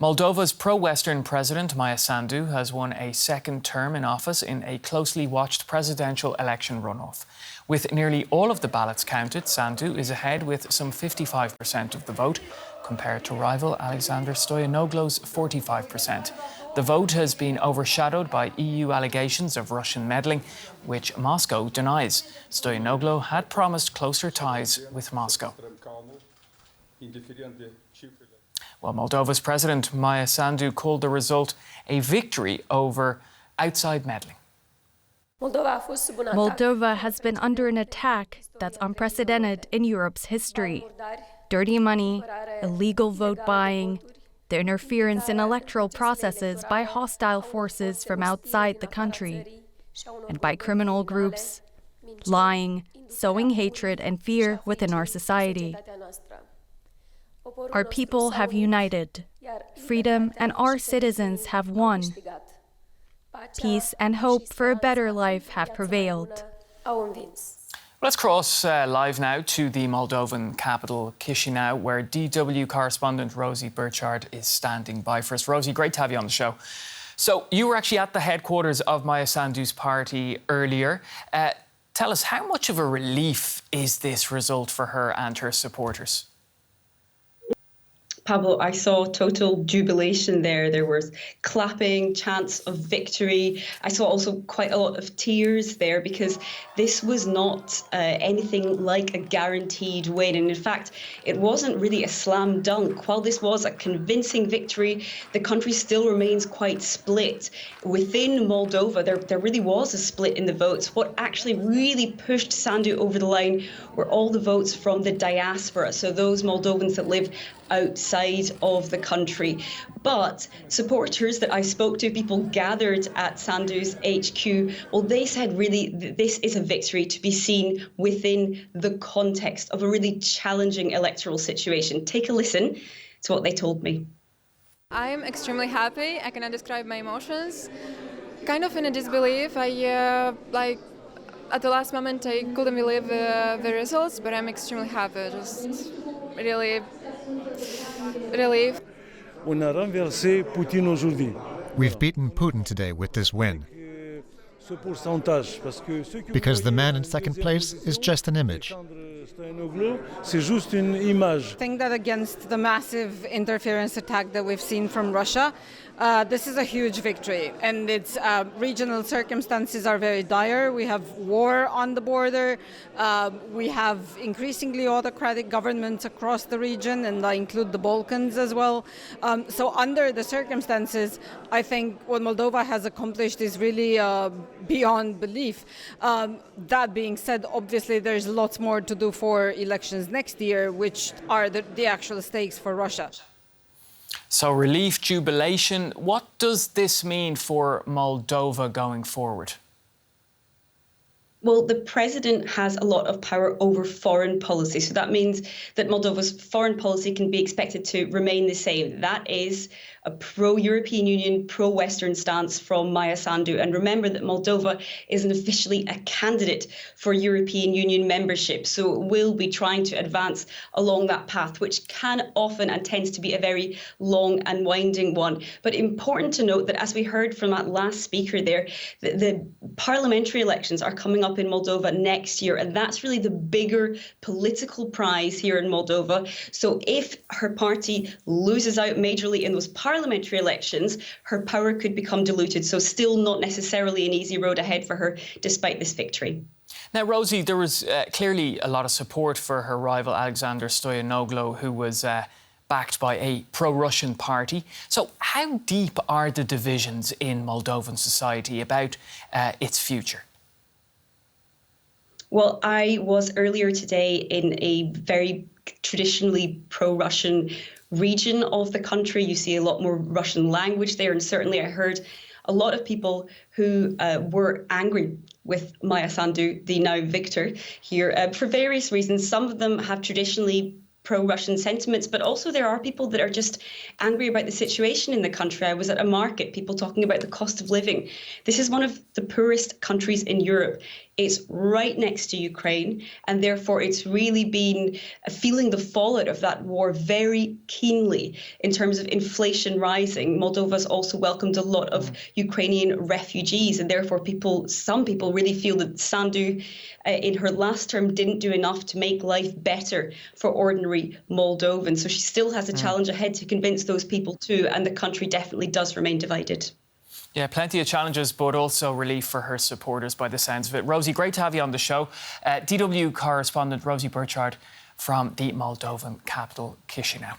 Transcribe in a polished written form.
Moldova's pro-Western president, Maia Sandu, has won a second term in office in a closely watched presidential election runoff. With nearly all of the ballots counted, Sandu is ahead with some 55% of the vote, compared to rival Alexandr Stoianoglo's 45%. The vote has been overshadowed by EU allegations of Russian meddling, which Moscow denies. Stoianoglo had promised closer ties with Moscow. Well, Moldova's president, Maia Sandu, called the result a victory over outside meddling. Moldova has been under an attack that's unprecedented in Europe's history. Dirty money, illegal vote buying, the interference in electoral processes by hostile forces from outside the country, and by criminal groups, lying, sowing hatred and fear within our society. Our people have united. Freedom and our citizens have won. Peace and hope for a better life have prevailed. Let's cross live now to the Moldovan capital, Chisinau, where DW correspondent Rosie Burchard is standing by for us. Rosie, great to have you on the show. So you were actually at the headquarters of Maia Sandu's party earlier. Tell us, how much of a relief is this result for her and her supporters? Pablo, I saw total jubilation there. There was clapping, chants of victory. I saw also quite a lot of tears there because this was not anything like a guaranteed win. And in fact, it wasn't really a slam dunk. While this was a convincing victory, the country still remains quite split. Within Moldova, there really was a split in the votes. What actually really pushed Sandu over the line were all the votes from the diaspora, so those Moldovans that live outside of the country. But supporters that I spoke to, people gathered at Sandu's HQ, well, they said really this is a victory to be seen within the context of a really challenging electoral situation. Take a listen to what they told me. I'm extremely happy. I cannot describe my emotions. Kind of in a disbelief. At the last moment, I couldn't believe the results, but I'm extremely happy. Just really relieved. We've beaten Putin today with this win. Because the man in second place is just an image. I think that against the massive interference attack that we've seen from Russia, this is a huge victory, and its regional circumstances are very dire. We have war on the border. We have increasingly autocratic governments across the region, and I include the Balkans as well. So under the circumstances, I think what Moldova has accomplished is really beyond belief. That being said, obviously there's lots more to do for elections next year, which are the actual stakes for Russia. So relief, jubilation. What does this mean for Moldova going forward? Well, the president has a lot of power over foreign policy. So that means that Moldova's foreign policy can be expected to remain the same. That is a pro-European Union, pro-Western stance from Maia Sandu. And remember that Moldova isn't officially a candidate for European Union membership. So it will be trying to advance along that path, which can often and tends to be a very long and winding one. But important to note that, as we heard from that last speaker there, the parliamentary elections are coming up in Moldova next year. And that's really the bigger political prize here in Moldova. So if her party loses out majorly in those parliamentary elections, her power could become diluted. So still not necessarily an easy road ahead for her, despite this victory. Now, Rosie, there was clearly a lot of support for her rival Alexandr Stoianoglo, who was backed by a pro-Russian party. So how deep are the divisions in Moldovan society about its future? Well, I was earlier today in a very traditionally pro-Russian region of the country. You see a lot more Russian language there, and certainly I heard a lot of people who were angry with Maia Sandu, the now victor here, for various reasons. Some of them have traditionally pro-Russian sentiments, but also there are people that are just angry about the situation in the country. I was at a market, people talking about the cost of living. This is one of the poorest countries in Europe. It's right next to Ukraine, and therefore it's really been feeling the fallout of that war very keenly in terms of inflation rising. Moldova's also welcomed a lot of Ukrainian refugees, and therefore some people really feel that Sandu in her last term didn't do enough to make life better for ordinary Moldovans. So she still has a challenge ahead to convince those people too, and the country definitely does remain divided. Yeah, plenty of challenges, but also relief for her supporters by the sounds of it. Rosie, great to have you on the show. DW correspondent Rosie Burchard from the Moldovan capital, Chisinau.